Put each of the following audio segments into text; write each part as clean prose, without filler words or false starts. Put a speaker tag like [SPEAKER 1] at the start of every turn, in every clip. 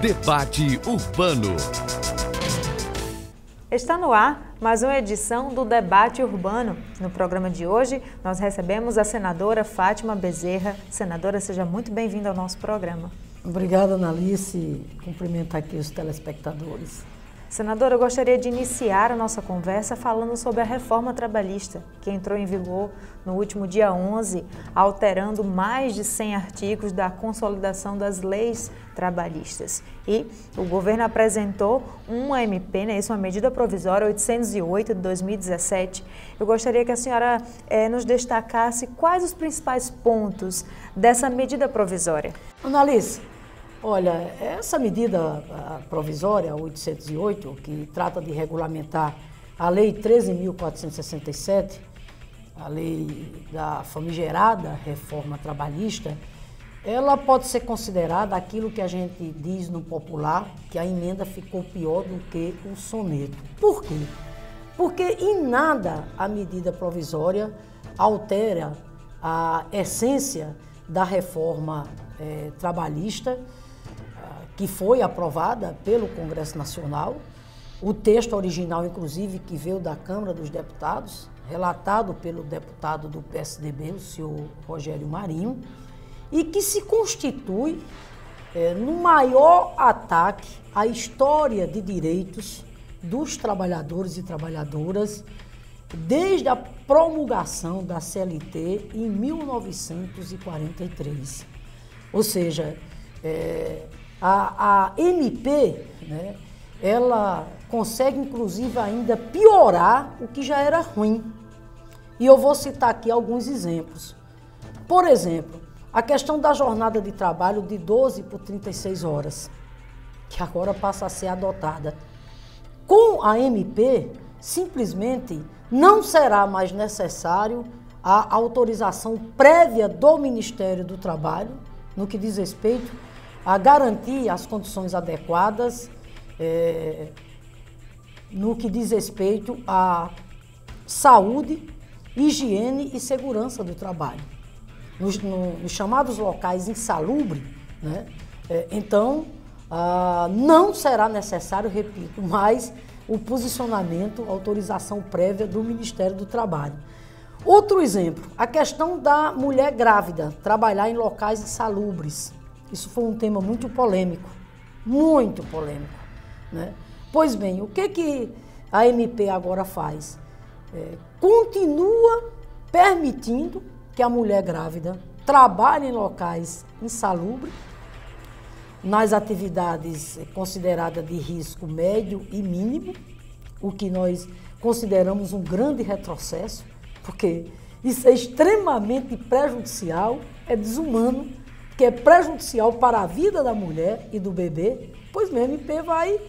[SPEAKER 1] Debate Urbano.
[SPEAKER 2] Está no ar mais uma edição do Debate Urbano. No programa de hoje, nós recebemos a senadora Fátima Bezerra. Senadora, seja muito bem-vinda ao nosso programa.
[SPEAKER 3] Obrigada, Analice. Cumprimento aqui os telespectadores.
[SPEAKER 2] Senadora, eu gostaria de iniciar a nossa conversa falando sobre a reforma trabalhista, que entrou em vigor no último dia 11, alterando mais de 100 artigos da consolidação das leis trabalhistas. E o governo apresentou uma MP, uma medida provisória 808 de 2017. Eu gostaria que a senhora nos destacasse quais os principais pontos dessa medida provisória.
[SPEAKER 3] Analice, olha, essa medida provisória 808, que trata de regulamentar a Lei 13.467, a lei da famigerada reforma trabalhista, ela pode ser considerada aquilo que a gente diz no popular, que a emenda ficou pior do que o soneto. Por quê? Porque em nada a medida provisória altera a essência da reforma trabalhista, que foi aprovada pelo Congresso Nacional, o texto original, inclusive, que veio da Câmara dos Deputados, relatado pelo deputado do PSDB, o senhor Rogério Marinho, e que se constitui no maior ataque à história de direitos dos trabalhadores e trabalhadoras desde a promulgação da CLT em 1943. Ou seja, a MP, ela consegue, inclusive, ainda piorar o que já era ruim. E eu vou citar aqui alguns exemplos. Por exemplo, a questão da jornada de trabalho de 12 por 36 horas, que agora passa a ser adotada. Com a MP, simplesmente não será mais necessário a autorização prévia do Ministério do Trabalho, no que diz respeito a garantir as condições adequadas, no que diz respeito à saúde, higiene e segurança do trabalho. Nos chamados locais insalubres, então não será necessário, repito, mais o posicionamento, autorização prévia do Ministério do Trabalho. Outro exemplo, a questão da mulher grávida trabalhar em locais insalubres. Isso foi um tema muito polêmico, Pois bem, o que a MP agora faz? Continua permitindo que a mulher grávida trabalhe em locais insalubres, nas atividades consideradas de risco médio e mínimo, o que nós consideramos um grande retrocesso, porque isso é extremamente prejudicial, é desumano, que é prejudicial para a vida da mulher e do bebê. Pois bem, a MP vai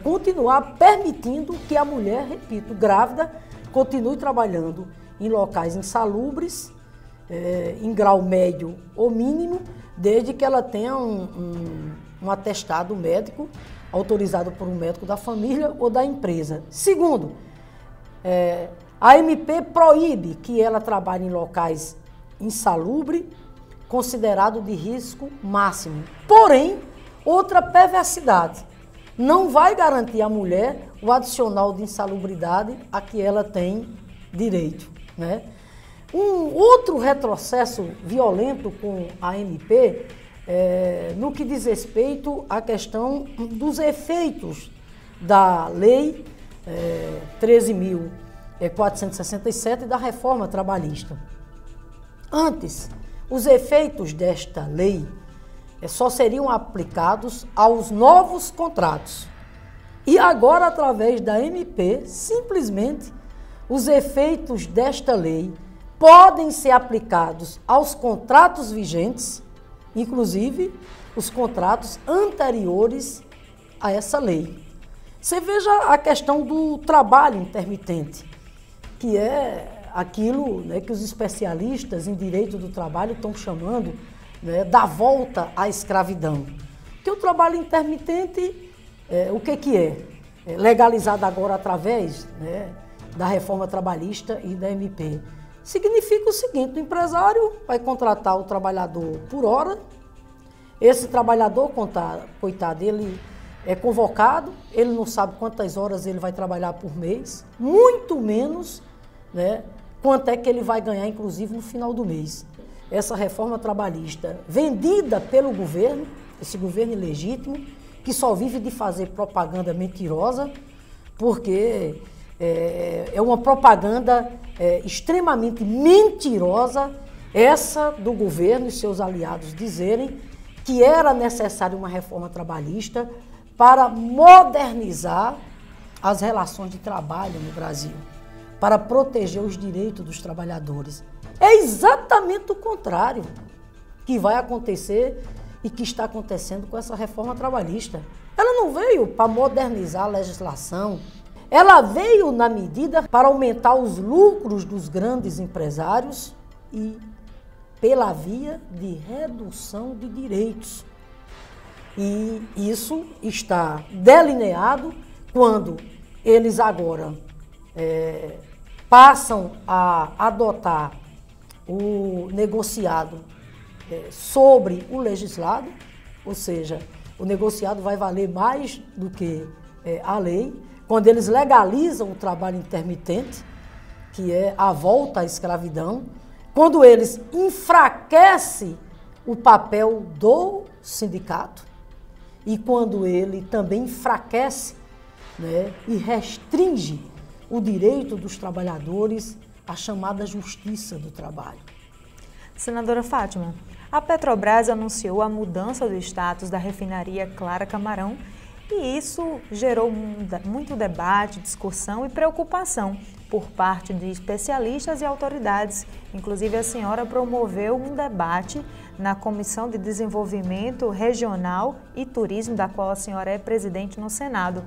[SPEAKER 3] continuar permitindo que a mulher, repito, grávida, continue trabalhando em locais insalubres, em grau médio ou mínimo, desde que ela tenha um atestado médico autorizado por um médico da família ou da empresa. Segundo, a MP proíbe que ela trabalhe em locais insalubres, considerado de risco máximo. Porém, outra perversidade, não vai garantir à mulher o adicional de insalubridade a que ela tem direito, Um outro retrocesso violento com a MP, no que diz respeito à questão dos efeitos da Lei 13.467 da reforma trabalhista. Antes, os efeitos desta lei só seriam aplicados aos novos contratos. E agora, através da MP, simplesmente, os efeitos desta lei podem ser aplicados aos contratos vigentes, inclusive os contratos anteriores a essa lei. Você veja a questão do trabalho intermitente, que é aquilo que os especialistas em direito do trabalho estão chamando da volta à escravidão. Porque o trabalho intermitente, o que é? Legalizado agora através da reforma trabalhista e da MP. Significa o seguinte: o empresário vai contratar o trabalhador por hora, Esse trabalhador, coitado, ele é convocado, ele não sabe quantas horas ele vai trabalhar por mês, muito menos, né, quanto é que ele vai ganhar, inclusive, no final do mês. Essa reforma trabalhista vendida pelo governo, esse governo ilegítimo, que só vive de fazer propaganda mentirosa, porque é uma propaganda extremamente mentirosa, essa do governo e seus aliados dizerem que era necessária uma reforma trabalhista para modernizar as relações de trabalho no Brasil, para proteger os direitos dos trabalhadores. É exatamente o contrário que vai acontecer e que está acontecendo com essa reforma trabalhista. Ela não veio para modernizar a legislação, ela veio na medida para aumentar os lucros dos grandes empresários e pela via de redução de direitos. E isso está delineado quando eles agora passam a adotar o negociado sobre o legislado, ou seja, o negociado vai valer mais do que a lei, quando eles legalizam o trabalho intermitente, que é a volta à escravidão, quando eles enfraquecem o papel do sindicato e quando ele também enfraquece, né, e restringe o direito dos trabalhadores à chamada justiça do trabalho.
[SPEAKER 2] Senadora Fátima, a Petrobras anunciou a mudança do status da refinaria Clara Camarão e isso gerou muito debate, discussão e preocupação por parte de especialistas e autoridades. Inclusive, a senhora promoveu um debate na Comissão de Desenvolvimento Regional e Turismo, da qual a senhora é presidente no Senado.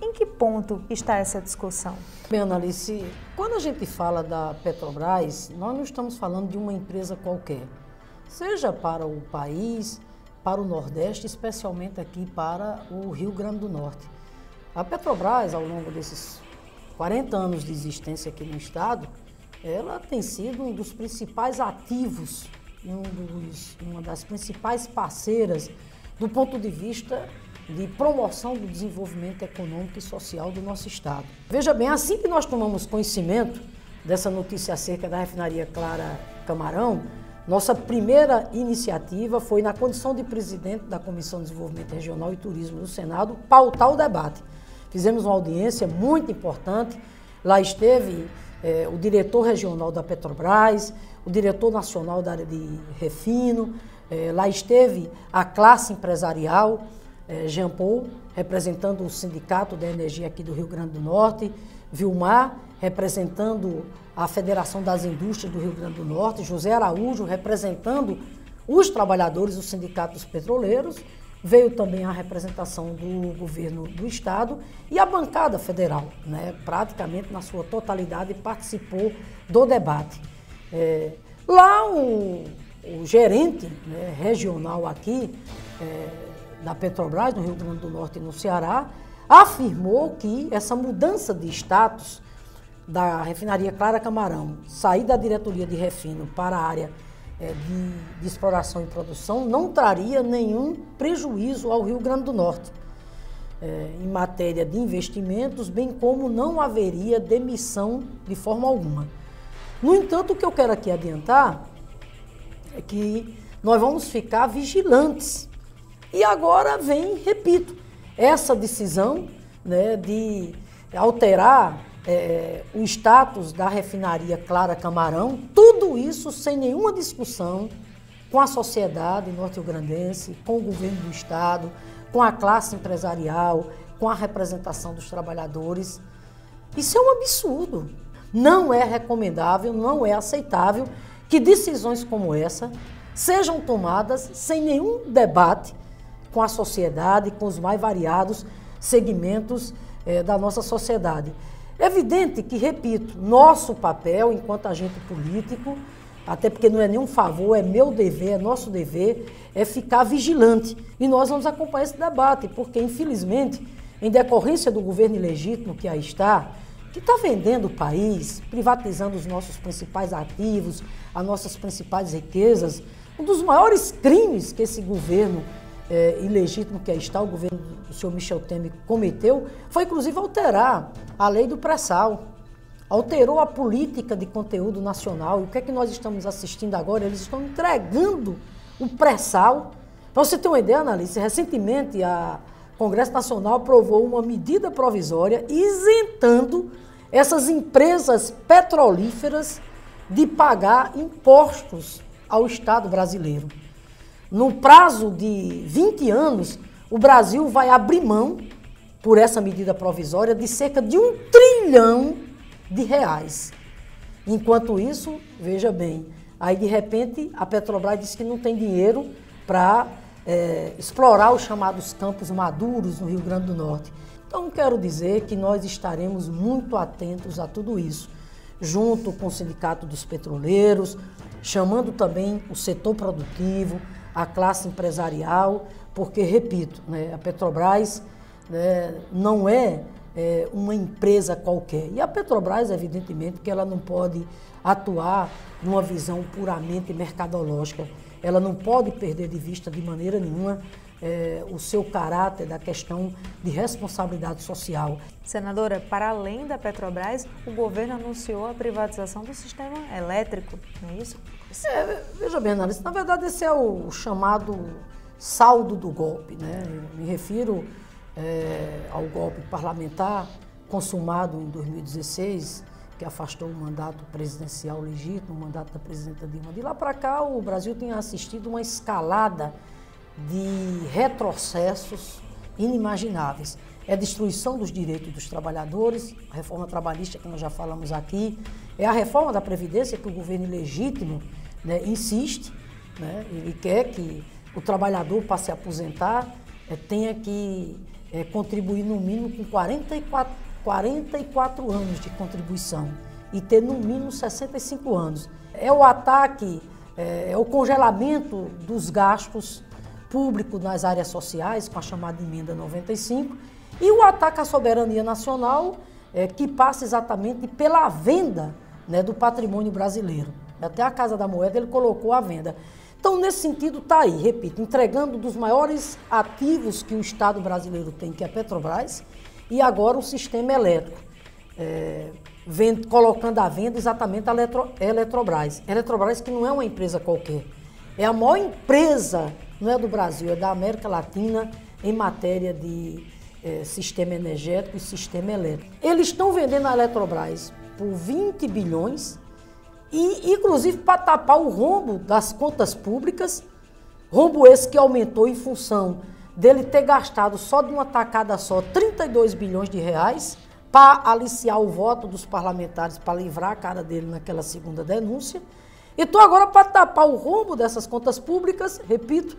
[SPEAKER 2] Em que ponto está essa discussão?
[SPEAKER 3] Bem, Analice, quando a gente fala da Petrobras, nós não estamos falando de uma empresa qualquer, seja para o país, para o Nordeste, especialmente aqui para o Rio Grande do Norte. A Petrobras, ao longo desses 40 anos de existência aqui no Estado, ela tem sido um dos principais ativos, uma das principais parceiras do ponto de vista de promoção do desenvolvimento econômico e social do nosso Estado. Veja bem, assim que nós tomamos conhecimento dessa notícia acerca da refinaria Clara Camarão, nossa primeira iniciativa foi, na condição de presidente da Comissão de Desenvolvimento Regional e Turismo do Senado, pautar o debate. Fizemos uma audiência muito importante, lá esteve o diretor regional da Petrobras, o diretor nacional da área de refino, lá esteve a classe empresarial, Jean Paul, representando o Sindicato da Energia aqui do Rio Grande do Norte, Vilmar, representando a Federação das Indústrias do Rio Grande do Norte, José Araújo, representando os trabalhadores do Sindicato dos Petroleiros, veio também a representação do governo do Estado e a bancada federal, né, praticamente na sua totalidade participou do debate. Lá o gerente, né, regional aqui da Petrobras, no Rio Grande do Norte e no Ceará, afirmou que essa mudança de status da refinaria Clara Camarão, sair da diretoria de refino para a área de exploração e produção, não traria nenhum prejuízo ao Rio Grande do Norte em matéria de investimentos, bem como não haveria demissão de forma alguma. No entanto, o que eu quero aqui adiantar é que nós vamos ficar vigilantes. E agora vem, repito, essa decisão, né, de alterar o status da refinaria Clara Camarão, tudo isso sem nenhuma discussão com a sociedade norte-riograndense, com o governo do Estado, com a classe empresarial, com a representação dos trabalhadores. Isso é um absurdo. Não é recomendável, não é aceitável que decisões como essa sejam tomadas sem nenhum debate com a sociedade, com os mais variados segmentos da nossa sociedade. É evidente que, repito, nosso papel enquanto agente político, até porque não é nenhum favor, é meu dever, é nosso dever, é ficar vigilante. E nós vamos acompanhar esse debate, porque, infelizmente, em decorrência do governo ilegítimo que aí está, que está vendendo o país, privatizando os nossos principais ativos, as nossas principais riquezas, Um dos maiores crimes que esse governo ilegítimo que aí está, o governo do senhor Michel Temer cometeu, foi inclusive alterar a lei do pré-sal. Alterou a política de conteúdo nacional. E o que é que nós estamos assistindo agora? Eles estão entregando o pré-sal. Para você ter uma ideia, Analice, recentemente o Congresso Nacional aprovou uma medida provisória isentando essas empresas petrolíferas de pagar impostos ao Estado brasileiro. No prazo de 20 anos, o Brasil vai abrir mão, por essa medida provisória, de cerca de R$1 trilhão. Enquanto isso, veja bem, aí de repente a Petrobras diz que não tem dinheiro para explorar os chamados campos maduros no Rio Grande do Norte. Então quero dizer que nós estaremos muito atentos a tudo isso, junto com o Sindicato dos Petroleiros, chamando também o setor produtivo, a classe empresarial, porque, repito, né, a Petrobras não é uma empresa qualquer. E a Petrobras, evidentemente, que ela não pode atuar numa visão puramente mercadológica. Ela não pode perder de vista de maneira nenhuma o seu caráter da questão de responsabilidade social.
[SPEAKER 2] Senadora, para além da Petrobras, o governo anunciou a privatização do sistema elétrico, não é isso?
[SPEAKER 3] Veja bem, Análise, na verdade esse é o chamado saldo do golpe, né? Eu me refiro ao golpe parlamentar consumado em 2016, que afastou o mandato presidencial legítimo, o mandato da presidenta Dilma. De lá para cá, o Brasil tem assistido uma escalada de retrocessos inimagináveis. É a destruição dos direitos dos trabalhadores, a reforma trabalhista que nós já falamos aqui, é a reforma da Previdência que o governo ilegítimo, né, insiste, né? Ele quer que o trabalhador, para se aposentar, tenha que contribuir no mínimo com 44 anos de contribuição e ter no mínimo 65 anos. É o ataque, é o congelamento dos gastos públicos nas áreas sociais, com a chamada emenda 95, e o ataque à soberania nacional, que passa exatamente pela venda, né, do patrimônio brasileiro. Até a Casa da Moeda ele colocou à venda. Então, nesse sentido, está aí, repito, entregando dos maiores ativos que o Estado brasileiro tem, que é a Petrobras, e agora o sistema elétrico, colocando à venda exatamente a Eletrobras. A Eletrobras, que não é uma empresa qualquer, é a maior empresa, não é do Brasil, é da América Latina em matéria de sistema energético e sistema elétrico. Eles estão vendendo a Eletrobras por 20 bilhões, e inclusive para tapar o rombo das contas públicas, rombo esse que aumentou em função dele ter gastado só de uma tacada só 32 bilhões de reais para aliciar o voto dos parlamentares, para livrar a cara dele naquela segunda denúncia. Então agora, para tapar o rombo dessas contas públicas, repito,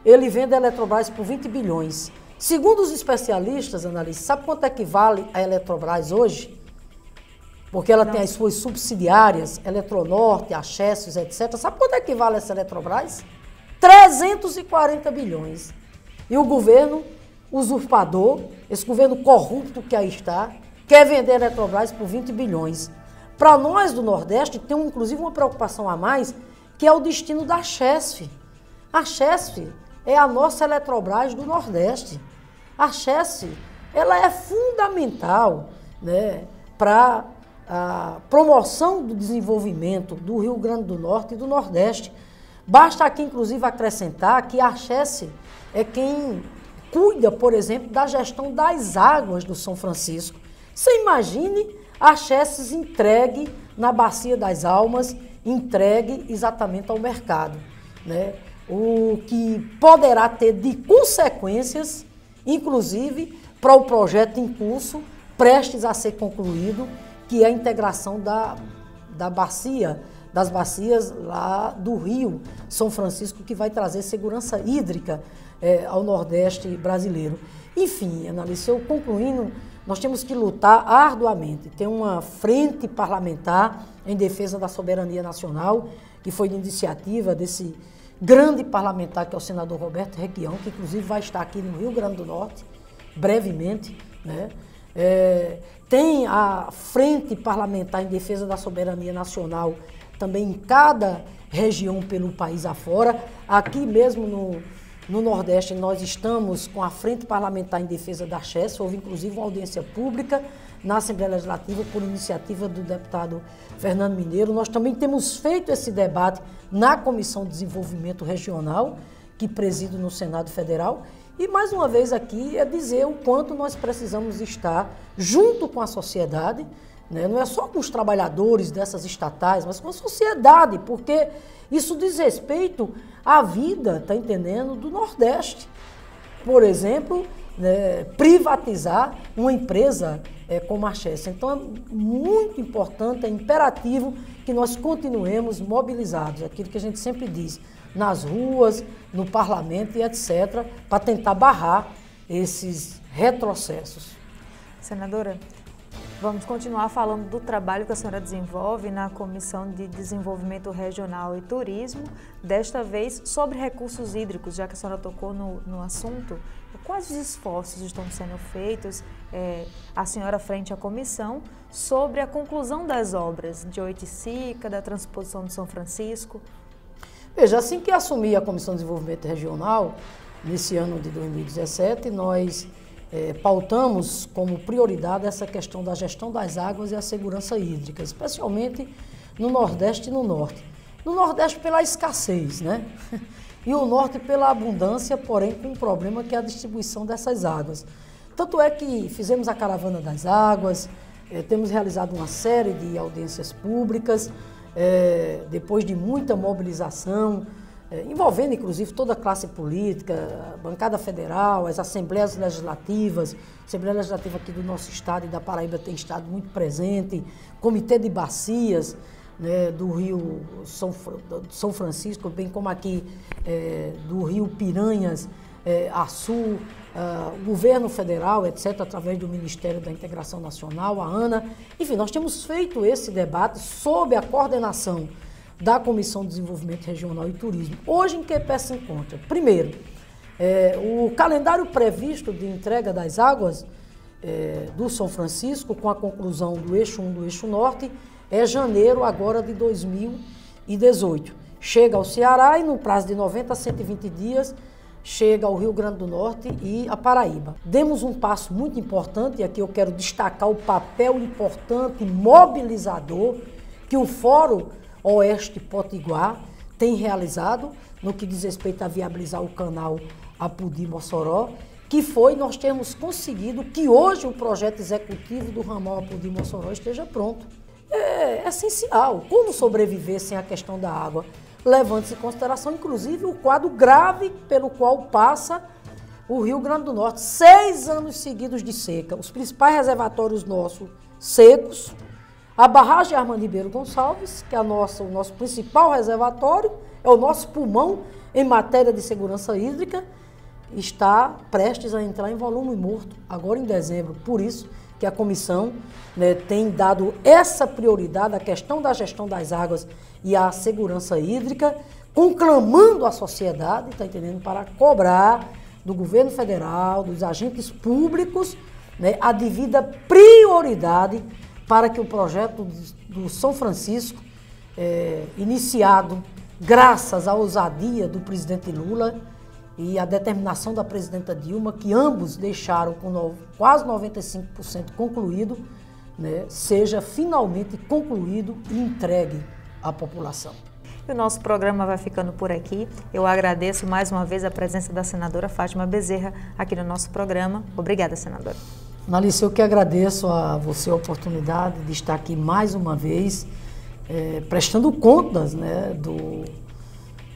[SPEAKER 3] ele vende a Eletrobras por 20 bilhões. Segundo os especialistas, Analice, sabe quanto é que vale a Eletrobras hoje? Porque ela tem as suas subsidiárias, Eletronorte, Axécios, etc. Sabe quanto é que vale essa Eletrobras? 340 bilhões. E o governo usurpador, esse governo corrupto que aí está, quer vender a Eletrobras por 20 bilhões. Para nós do Nordeste, tem inclusive uma preocupação a mais, que é o destino da Chesf. A Chesf é a nossa Eletrobras do Nordeste. A Chesf, ela é fundamental, né, para a promoção do desenvolvimento do Rio Grande do Norte e do Nordeste. Basta aqui, inclusive, acrescentar que a Chesf é quem cuida, por exemplo, da gestão das águas do São Francisco. Você imagine a Chesf entregue na Bacia das Almas, entregue exatamente ao mercado, né? O que poderá ter de consequências, inclusive, para o projeto em curso, prestes a ser concluído, que é a integração das bacias lá do Rio São Francisco, que vai trazer segurança hídrica ao Nordeste brasileiro. Enfim, Analice, eu concluindo, nós temos que lutar arduamente. Tem uma frente parlamentar em defesa da soberania nacional, que foi de iniciativa desse grande parlamentar, que é o senador Roberto Requião, que inclusive vai estar aqui no Rio Grande do Norte, brevemente, né? Tem a frente parlamentar em defesa da soberania nacional também em cada região pelo país afora. Aqui mesmo no Nordeste nós estamos com a Frente Parlamentar em Defesa da Chess, houve inclusive uma audiência pública na Assembleia Legislativa por iniciativa do deputado Fernando Mineiro. Nós também temos feito esse debate na Comissão de Desenvolvimento Regional, que presido no Senado Federal. E mais uma vez aqui é dizer o quanto nós precisamos estar junto com a sociedade, né? Não é só com os trabalhadores dessas estatais, mas com a sociedade, porque isso diz respeito à vida, está entendendo, do Nordeste. Por exemplo, né, privatizar uma empresa como a Chess. Então é muito importante, é imperativo que nós continuemos mobilizados, aquilo que a gente sempre diz, nas ruas, no parlamento e etc., para tentar barrar esses retrocessos.
[SPEAKER 2] Senadora, vamos continuar falando do trabalho que a senhora desenvolve na Comissão de Desenvolvimento Regional e Turismo, desta vez sobre recursos hídricos, já que a senhora tocou no assunto. Quais os esforços estão sendo feitos, a senhora frente à comissão, sobre a conclusão das obras de Oiticica, da transposição de São Francisco?
[SPEAKER 3] Veja, assim que assumi a Comissão de Desenvolvimento Regional, nesse ano de 2017, nós pautamos como prioridade essa questão da gestão das águas e a segurança hídrica, especialmente no Nordeste e no Norte. No Nordeste pela escassez, né? E o Norte pela abundância, porém com um problema que é a distribuição dessas águas. Tanto é que fizemos a Caravana das Águas, temos realizado uma série de audiências públicas, depois de muita mobilização, envolvendo inclusive toda a classe política, a bancada federal, as assembleias legislativas. A Assembleia Legislativa aqui do nosso estado e da Paraíba tem estado muito presente, Comitê de Bacias, né, do Rio São Francisco, bem como aqui do Rio Piranhas, Açu, o governo federal, etc., através do Ministério da Integração Nacional, a ANA. Enfim, nós temos feito esse debate sob a coordenação da Comissão de Desenvolvimento Regional e Turismo. Hoje, em que pé se encontra? Primeiro, o calendário previsto de entrega das águas do São Francisco, com a conclusão do eixo 1 do eixo norte, é janeiro agora de 2018. Chega ao Ceará e no prazo de 90 a 120 dias chega ao Rio Grande do Norte e a Paraíba. Demos um passo muito importante, e aqui eu quero destacar o papel importante, mobilizador, que o Fórum Oeste Potiguar tem realizado no que diz respeito a viabilizar o canal Apodi-Mossoró, que foi nós termos conseguido que hoje o projeto executivo do ramal Apodi-Mossoró esteja pronto. É essencial. Como sobreviver sem a questão da água? Levando-se em consideração, inclusive, o quadro grave pelo qual passa o Rio Grande do Norte. 6 anos seguidos de seca. Os principais reservatórios nossos secos. A barragem Armando Ribeiro Gonçalves, que é o nosso principal reservatório, é o nosso pulmão em matéria de segurança hídrica, está prestes a entrar em volume morto, agora em dezembro. Por isso que a comissão, né, tem dado essa prioridade à questão da gestão das águas e à segurança hídrica, conclamando a sociedade, está entendendo, para cobrar do governo federal, dos agentes públicos, né, a devida prioridade para que o projeto do São Francisco, iniciado graças à ousadia do presidente Lula e à determinação da presidenta Dilma, que ambos deixaram com quase 95% concluído, né, seja finalmente concluído e entregue à população.
[SPEAKER 2] E o nosso programa vai ficando por aqui. Eu agradeço mais uma vez a presença da senadora Fátima Bezerra aqui no nosso programa. Obrigada, senadora.
[SPEAKER 3] Analice, eu que agradeço a você a oportunidade de estar aqui mais uma vez, prestando contas, né, do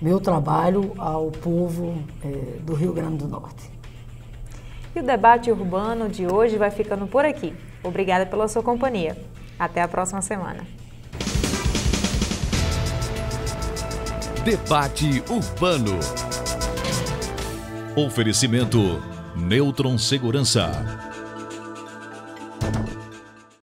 [SPEAKER 3] meu trabalho ao povo do Rio Grande do Norte.
[SPEAKER 2] E o debate urbano de hoje vai ficando por aqui. Obrigada pela sua companhia. Até a próxima semana.
[SPEAKER 1] Debate Urbano. Oferecimento Neutron Segurança.